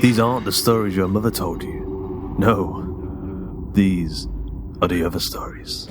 These aren't the stories your mother told you. No, these are the other stories.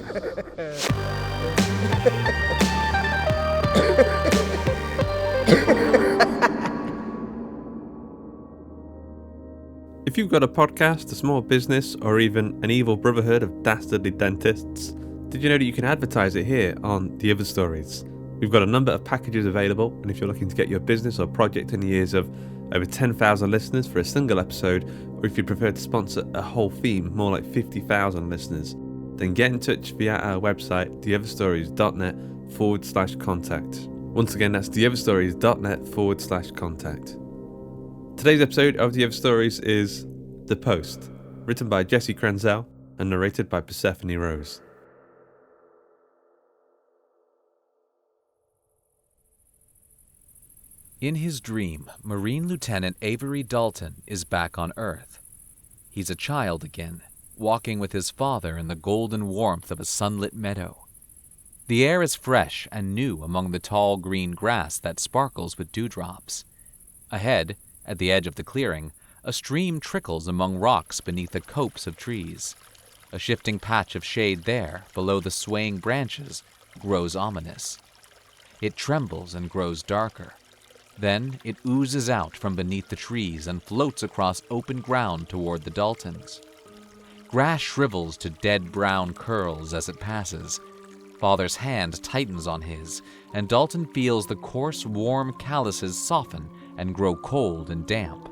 If you've got a podcast, a small business, or even an evil brotherhood of dastardly dentists, did you know that you can advertise it here on The Other Stories? We've got a number of packages available, and if you're looking to get your business or project in the ears of over 10,000 listeners for a single episode, or if you prefer to sponsor a whole theme, more like 50,000 listeners, then get in touch via our website, theotherstories.net/contact. Once again, that's theotherstories.net/contact. Today's episode of The Other Stories is The Post, written by Jesse Krenzel and narrated by Persephone Rose. In his dream, Marine Lieutenant Avery Dalton is back on Earth. He's a child again, walking with his father in the golden warmth of a sunlit meadow. The air is fresh and new among the tall green grass that sparkles with dewdrops. Ahead, at the edge of the clearing, a stream trickles among rocks beneath the copse of trees. A shifting patch of shade there, below the swaying branches, grows ominous. It trembles and grows darker. Then it oozes out from beneath the trees and floats across open ground toward the Daltons. Grass shrivels to dead brown curls as it passes. Father's hand tightens on his, and Dalton feels the coarse, warm calluses soften and grow cold and damp.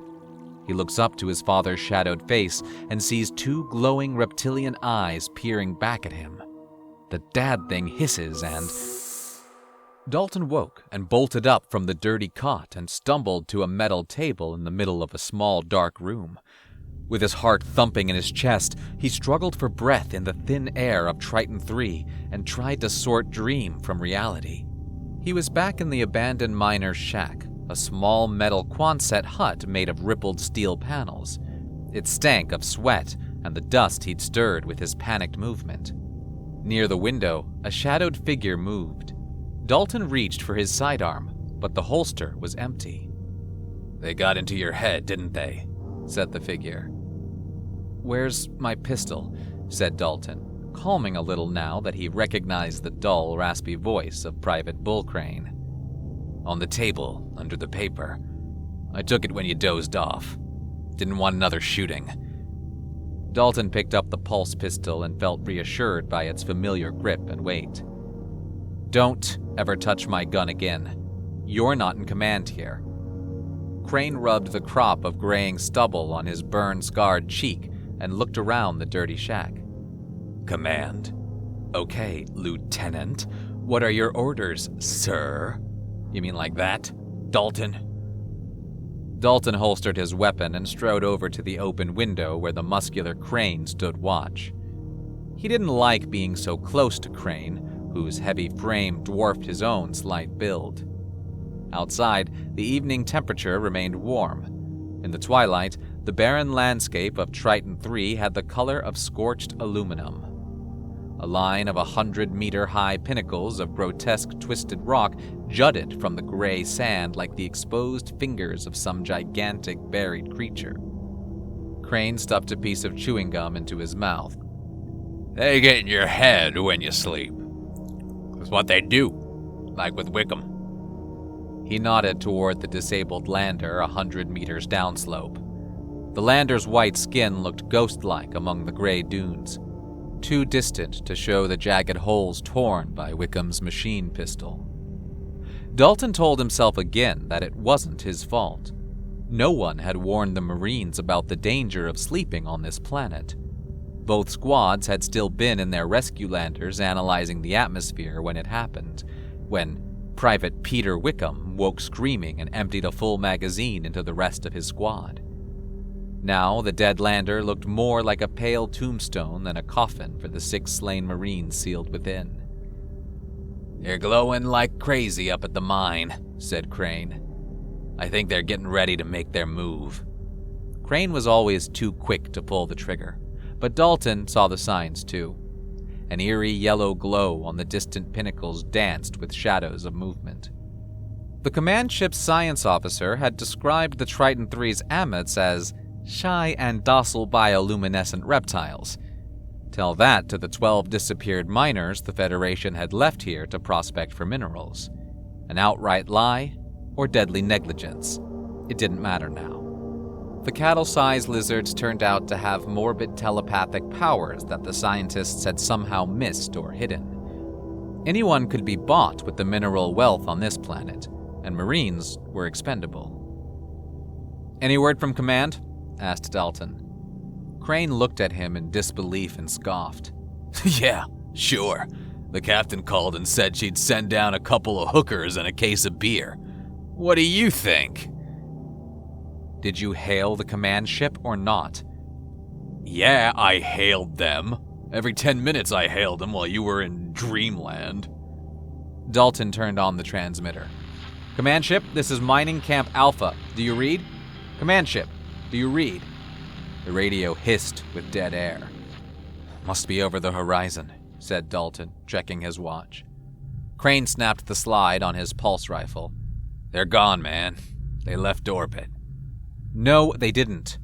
He looks up to his father's shadowed face and sees two glowing reptilian eyes peering back at him. The dad thing hisses and... Dalton woke and bolted up from the dirty cot and stumbled to a metal table in the middle of a small, dark room. With his heart thumping in his chest, he struggled for breath in the thin air of Triton 3 and tried to sort dream from reality. He was back in the abandoned miner's shack, a small metal Quonset hut made of rippled steel panels. It stank of sweat and the dust he'd stirred with his panicked movement. Near the window, a shadowed figure moved. Dalton reached for his sidearm, but the holster was empty. "They got into your head, didn't they?" said the figure. "Where's my pistol?" said Dalton, calming a little now that he recognized the dull, raspy voice of Private Bull Crane. "On the table, under the paper. I took it when you dozed off. Didn't want another shooting." Dalton picked up the pulse pistol and felt reassured by its familiar grip and weight. "Don't ever touch my gun again. You're not in command here." Crane rubbed the crop of graying stubble on his burn-scarred cheek and looked around the dirty shack. "Command? Okay, Lieutenant. What are your orders, sir? You mean like that, Dalton?" Dalton holstered his weapon and strode over to the open window where the muscular Crane stood watch. He didn't like being so close to Crane, whose heavy frame dwarfed his own slight build. Outside, the evening temperature remained warm. In the twilight, the barren landscape of Triton 3 had the color of scorched aluminum. A line of 100-meter-high pinnacles of grotesque twisted rock jutted from the gray sand like the exposed fingers of some gigantic buried creature. Crane stuffed a piece of chewing gum into his mouth. "They get in your head when you sleep. That's what they do, like with Wickham." He nodded toward the disabled lander 100 meters downslope. The lander's white skin looked ghost-like among the gray dunes, too distant to show the jagged holes torn by Wickham's machine pistol. Dalton told himself again that it wasn't his fault. No one had warned the Marines about the danger of sleeping on this planet. Both squads had still been in their rescue landers analyzing the atmosphere when it happened, when Private Peter Wickham woke screaming and emptied a full magazine into the rest of his squad. Now the dead lander looked more like a pale tombstone than a coffin for the 6 slain Marines sealed within. "You're glowing like crazy up at the mine," said Crane. "I think they're getting ready to make their move." Crane was always too quick to pull the trigger, but Dalton saw the signs too. An eerie yellow glow on the distant pinnacles danced with shadows of movement. The command ship's science officer had described the Triton III's amets as shy and docile bioluminescent reptiles. Tell that to the 12 disappeared miners the Federation had left here to prospect for minerals. An outright lie or deadly negligence. It didn't matter now. The cattle-sized lizards turned out to have morbid telepathic powers that the scientists had somehow missed or hidden. Anyone could be bought with the mineral wealth on this planet, and Marines were expendable. "Any word from command?" asked Dalton. Crane looked at him in disbelief and scoffed. "Yeah, sure. The captain called and said she'd send down a couple of hookers and a case of beer. What do you think?" "Did you hail the command ship or not?" "Yeah, I hailed them. Every 10 minutes I hailed them while you were in dreamland." Dalton turned on the transmitter. "Command ship, this is Mining Camp Alpha. Do you read? Command ship, do you read?" The radio hissed with dead air. "Must be over the horizon," said Dalton, checking his watch. Crane snapped the slide on his pulse rifle. "They're gone, man. They left orbit." "No, they didn't.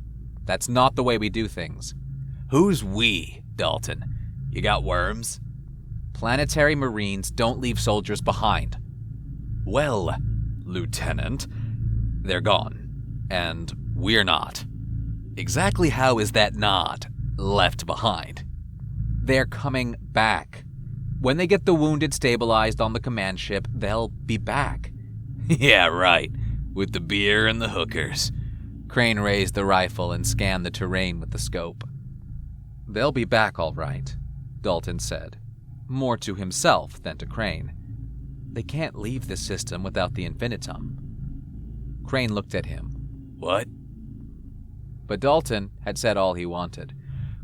That's not the way we do things." "Who's we, Dalton? You got worms?" "Planetary Marines don't leave soldiers behind." "Well, Lieutenant, they're gone, and we're not. Exactly how is that not left behind?" "They're coming back. When they get the wounded stabilized on the command ship, they'll be back." "Yeah, right, with the beer and the hookers." Crane raised the rifle and scanned the terrain with the scope. "They'll be back all right," Dalton said, more to himself than to Crane. "They can't leave this system without the infinitum." Crane looked at him. "What?" But Dalton had said all he wanted.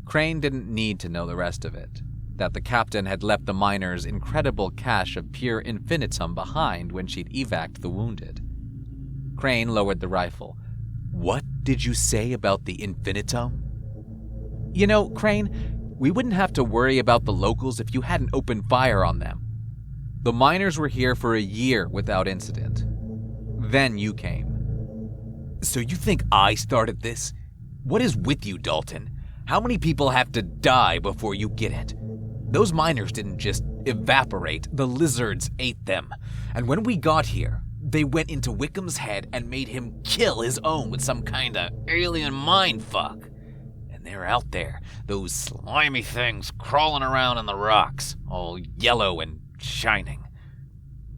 Crane didn't need to know the rest of it. That the captain had left the miners' incredible cache of pure infinitum behind when she'd evac'd the wounded. Crane lowered the rifle. "What did you say about the infinitum?" "You know, Crane, we wouldn't have to worry about the locals if you hadn't opened fire on them. The miners were here for a year without incident. Then you came." "So you think I started this? What is with you, Dalton? How many people have to die before you get it? Those miners didn't just evaporate, the lizards ate them. And when we got here, they went into Wickham's head and made him kill his own with some kind of alien mindfuck. And they're out there, those slimy things crawling around in the rocks, all yellow and shining."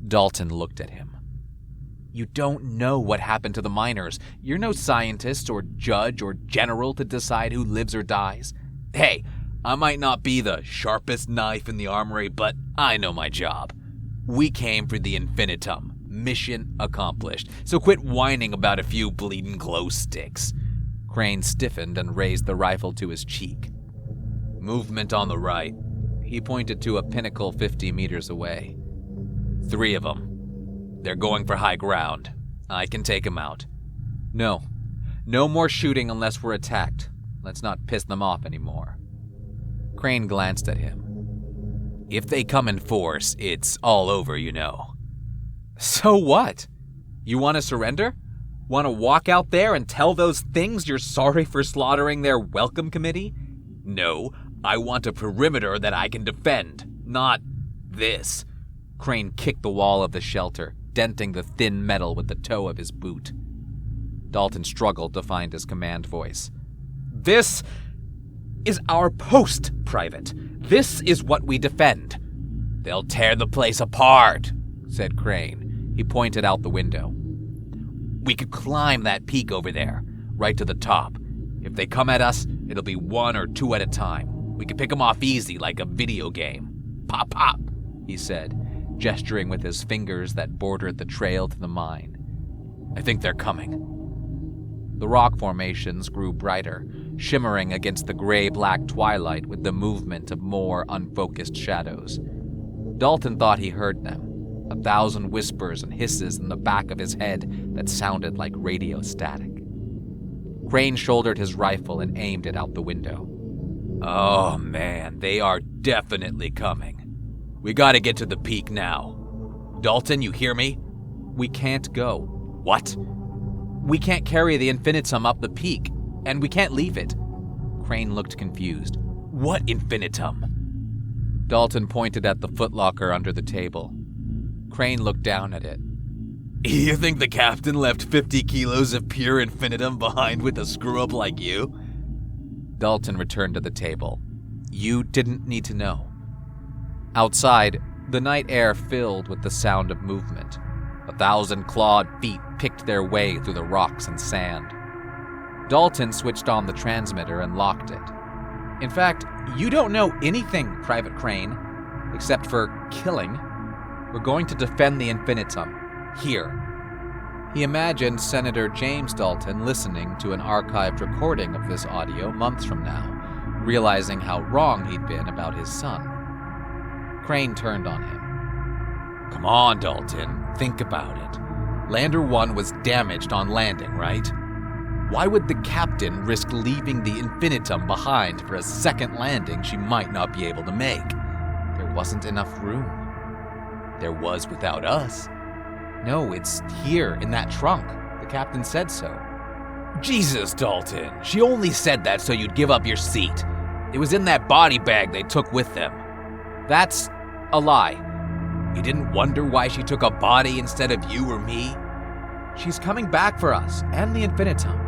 Dalton looked at him. "You don't know what happened to the miners. You're no scientist or judge or general to decide who lives or dies." "Hey, I might not be the sharpest knife in the armory, but I know my job. We came for the infinitum. Mission accomplished. So quit whining about a few bleeding glow sticks." Crane stiffened and raised the rifle to his cheek. "Movement on the right." He pointed to a pinnacle 50 meters away. 3 of them. They're going for high ground. I can take them out." No more shooting unless we're attacked. Let's not piss them off anymore." Crane glanced at him. "If they come in force, it's all over, you know." "So what? You want to surrender? Want to walk out there and tell those things you're sorry for slaughtering their welcome committee?" "No, I want a perimeter that I can defend, not this." Crane kicked the wall of the shelter, denting the thin metal with the toe of his boot. Dalton struggled to find his command voice. "This is our post, Private. This is what we defend." "They'll tear the place apart," said Crane. He pointed out the window. "We could climb that peak over there, right to the top. If they come at us, it'll be 1 or 2 at a time. We could pick them off easy like a video game. Pop, pop," he said, gesturing with his fingers that bordered the trail to the mine. "I think they're coming." The rock formations grew brighter, shimmering against the gray-black twilight with the movement of more unfocused shadows. Dalton thought he heard them, 1,000 whispers and hisses in the back of his head that sounded like radio static. Crane shouldered his rifle and aimed it out the window. "Oh man, they are definitely coming. We gotta get to the peak now. Dalton, you hear me? We can't go. What? We can't carry the infinitum up the peak, and we can't leave it. Crane looked confused. What infinitum? Dalton pointed at the footlocker under the table. Crane looked down at it. You think the captain left 50 kilos of pure infinitum behind with a screw-up like you? Dalton returned to the table. You didn't need to know. Outside, the night air filled with the sound of movement. 1,000 clawed feet picked their way through the rocks and sand. Dalton switched on the transmitter and locked it. In fact, you don't know anything, Private Crane, except for killing. We're going to defend the infinitum. Here. He imagined Senator James Dalton listening to an archived recording of this audio months from now, realizing how wrong he'd been about his son. Crane turned on him. Come on, Dalton. Think about it. Lander 1 was damaged on landing, right? Why would the captain risk leaving the infinitum behind for a second landing she might not be able to make? There wasn't enough room. There was without us. No, it's here, in that trunk. The captain said so. Jesus, Dalton. She only said that so you'd give up your seat. It was in that body bag they took with them. That's a lie. You didn't wonder why she took a body instead of you or me? She's coming back for us, and the infinitum.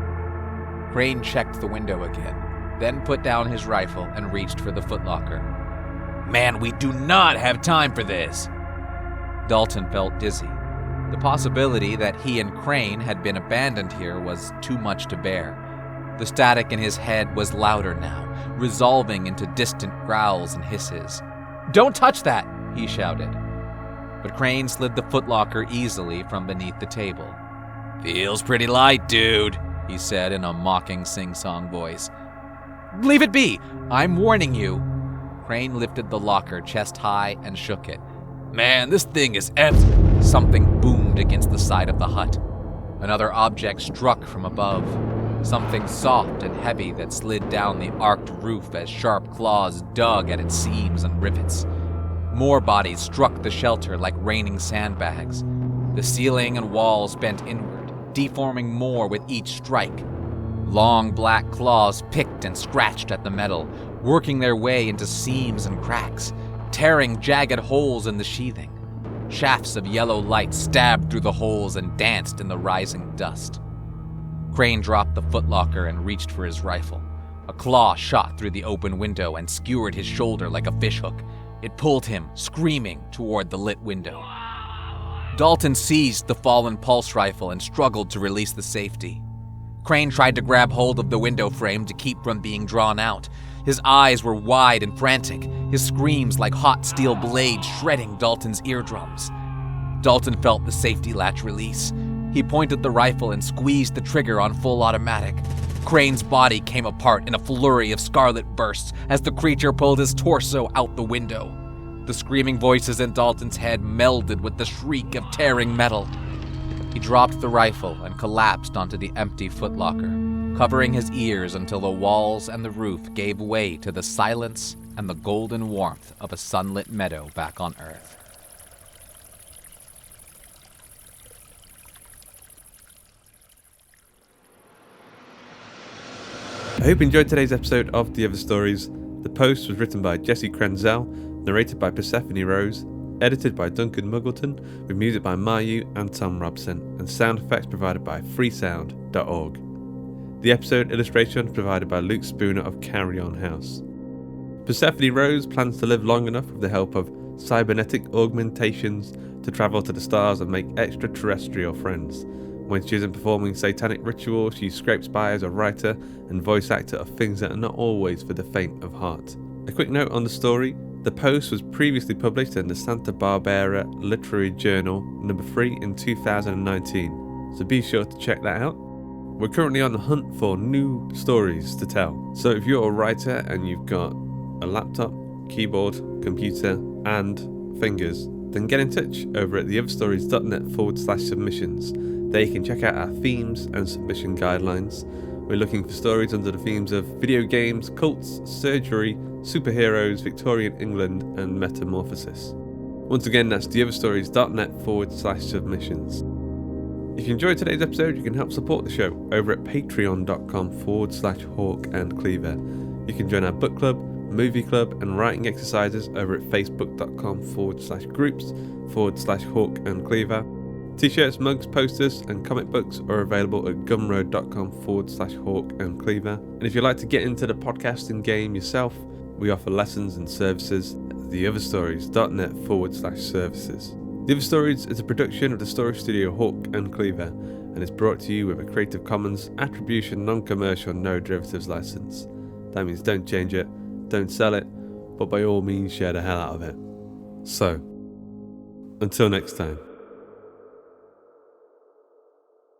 Crane checked the window again, then put down his rifle and reached for the footlocker. Man, we do not have time for this. Dalton felt dizzy. The possibility that he and Crane had been abandoned here was too much to bear. The static in his head was louder now, resolving into distant growls and hisses. "Don't touch that!" he shouted. But Crane slid the footlocker easily from beneath the table. Feels pretty light, dude, he said in a mocking sing-song voice. "Leave it be! I'm warning you!" Crane lifted the locker chest high and shook it. Man, this thing is empty. Something boomed against the side of the hut. Another object struck from above. Something soft and heavy that slid down the arched roof as sharp claws dug at its seams and rivets. More bodies struck the shelter like raining sandbags. The ceiling and walls bent inward, deforming more with each strike. Long black claws picked and scratched at the metal, working their way into seams and cracks, tearing jagged holes in the sheathing. Shafts of yellow light stabbed through the holes and danced in the rising dust. Crane dropped the footlocker and reached for his rifle. A claw shot through the open window and skewered his shoulder like a fishhook. It pulled him, screaming, toward the lit window. Dalton seized the fallen pulse rifle and struggled to release the safety. Crane tried to grab hold of the window frame to keep from being drawn out. His eyes were wide and frantic, his screams like hot steel blades shredding Dalton's eardrums. Dalton felt the safety latch release. He pointed the rifle and squeezed the trigger on full automatic. Crane's body came apart in a flurry of scarlet bursts as the creature pulled his torso out the window. The screaming voices in Dalton's head melded with the shriek of tearing metal. He dropped the rifle and collapsed onto the empty footlocker, covering his ears until the walls and the roof gave way to the silence and the golden warmth of a sunlit meadow back on Earth. I hope you enjoyed today's episode of The Other Stories. The post was written by Jesse Krenzel, narrated by Persephone Rose, edited by Duncan Muggleton, with music by Mayu and Tom Robson, and sound effects provided by freesound.org. The episode illustration provided by Luke Spooner of Carry On House. Persephone Rose plans to live long enough with the help of cybernetic augmentations to travel to the stars and make extraterrestrial friends. When she isn't performing satanic rituals, she scrapes by as a writer and voice actor of things that are not always for the faint of heart. A quick note on the story. The post was previously published in the Santa Barbara Literary Journal, number 3 in 2019, so be sure to check that out. We're currently on the hunt for new stories to tell, so if you're a writer and you've got a laptop, keyboard, computer, and fingers, then get in touch over at theotherstories.net/submissions. There you can check out our themes and submission guidelines. We're looking for stories under the themes of video games, cults, surgery, superheroes, Victorian England, and metamorphosis. Once again, that's theotherstories.net/submissions. If you enjoyed today's episode, you can help support the show over at patreon.com/Hawk and Cleaver. You can join our book club, movie club, and writing exercises over at facebook.com/groups/Hawk and Cleaver. T-shirts, mugs, posters, and comic books are available at gumroad.com/Hawk and Cleaver. And if you'd like to get into the podcasting game yourself, we offer lessons and services at theotherstories.net/services. The Other Stories is a production of the story studio Hawk and Cleaver and is brought to you with a Creative Commons Attribution Non-Commercial No Derivatives license. That means don't change it, don't sell it, but by all means share the hell out of it. So, until next time.